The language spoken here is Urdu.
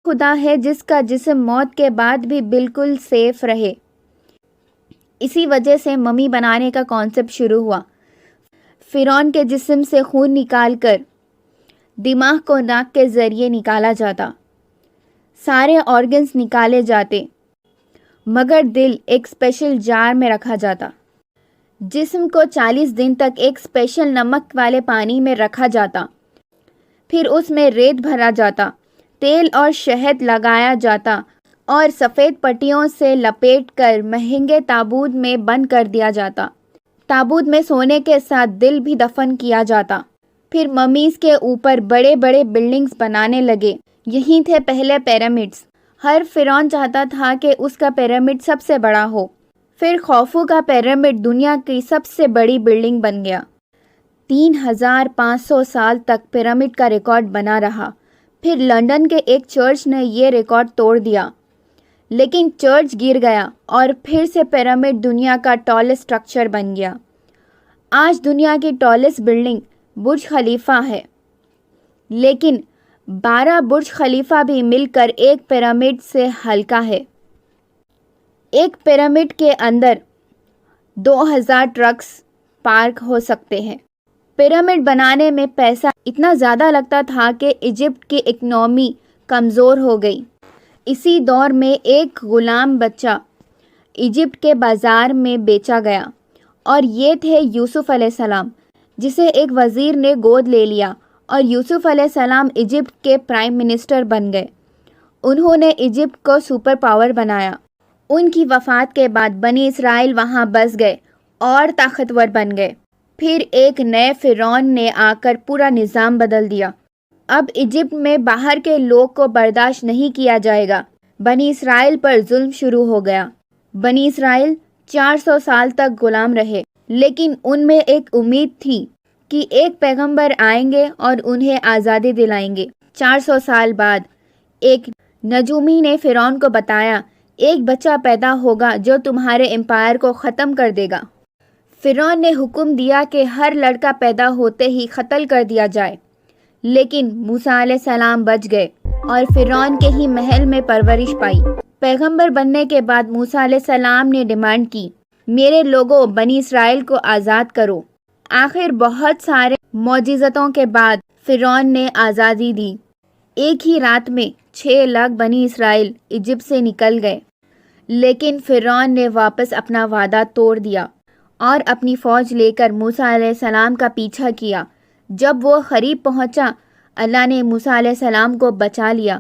خدا ہے جس کا جسم موت کے بعد بھی بالکل سیف رہے۔ اسی وجہ سے ممی بنانے کا کانسیپٹ شروع ہوا۔ فرعون کے جسم سے خون نکال کر دماغ کو ناک کے ذریعے نکالا جاتا، سارے آرگنز نکالے جاتے، مگر دل ایک اسپیشل جار میں رکھا جاتا۔ جسم کو 40 دن تک ایک اسپیشل نمک والے پانی میں رکھا جاتا، پھر اس میں ریت بھرا جاتا، تیل اور شہد لگایا جاتا اور سفید پٹیوں سے لپیٹ کر مہنگے تابوت میں بند کر دیا جاتا۔ تابوت میں سونے کے ساتھ دل بھی دفن کیا جاتا۔ پھر ممیز کے اوپر بڑے بڑے بلڈنگز بنانے لگے۔ یہی تھے پہلے پیرامڈز۔ ہر فرعون چاہتا تھا کہ اس کا پیرامڈ سب سے بڑا ہو۔ پھر خوفو کا پیرامڈ دنیا کی سب سے بڑی بلڈنگ بن گیا۔ 3500 سال تک پیرامڈ کا ریکارڈ بنا رہا۔ پھر لندن کے ایک چرچ نے یہ ریکارڈ توڑ دیا، لیکن چرچ گر گیا اور پھر سے پیرامڈ دنیا کا ٹالسٹ اسٹرکچر بن گیا۔ آج دنیا کی ٹالسٹ بلڈنگ برج خلیفہ ہے، لیکن 12 برج خلیفہ بھی مل کر ایک پیرامڈ سے ہلکا ہے۔ ایک پیرامڈ کے اندر 2000 ٹرکس پارک ہو سکتے ہیں۔ پیرامڈ بنانے میں پیسہ اتنا زیادہ لگتا تھا کہ ایجپٹ کی اکنامی کمزور ہو گئی۔ اسی دور میں ایک غلام بچہ ایجپٹ کے بازار میں بیچا گیا، اور یہ تھے یوسف علیہ السلام، جسے ایک وزیر نے گود لے لیا اور یوسف علیہ السلام ایجپٹ کے پرائم منسٹر بن گئے۔ انہوں نے ایجپٹ کو سپر پاور بنایا۔ ان کی وفات کے بعد بنی اسرائیل وہاں بس گئے اور طاقتور بن گئے۔ پھر ایک نئے فرعون نے آ کر پورا نظام بدل دیا۔ اب ایجپٹ میں باہر کے لوگ کو برداشت نہیں کیا جائے گا۔ بنی اسرائیل پر ظلم شروع ہو گیا۔ بنی اسرائیل 400 سال تک غلام رہے، لیکن ان میں ایک امید تھی کہ ایک پیغمبر آئیں گے اور انہیں آزادی دلائیں گے۔ 400 سال بعد ایک نجومی نے فرعون کو بتایا، ایک بچہ پیدا ہوگا جو تمہارے امپائر کو ختم کر دے گا۔ فرعون نے حکم دیا کہ ہر لڑکا پیدا ہوتے ہی قتل کر دیا جائے، لیکن موسیٰ علیہ السلام بچ گئے اور فرعون کے ہی محل میں پرورش پائی۔ پیغمبر بننے کے بعد موسیٰ علیہ السلام نے ڈیمانڈ کی، میرے لوگوں بنی اسرائیل کو آزاد کرو۔ آخر بہت سارے معجزتوں کے بعد فرعون نے آزادی دی۔ ایک ہی رات میں 6 لاکھ بنی اسرائیل ایجپٹ سے نکل گئے، لیکن فرعون نے واپس اپنا وعدہ توڑ دیا اور اپنی فوج لے کر موسیٰ علیہ السلام کا پیچھا کیا۔ جب وہ قریب پہنچا، اللہ نے موسیٰ علیہ السلام کو بچا لیا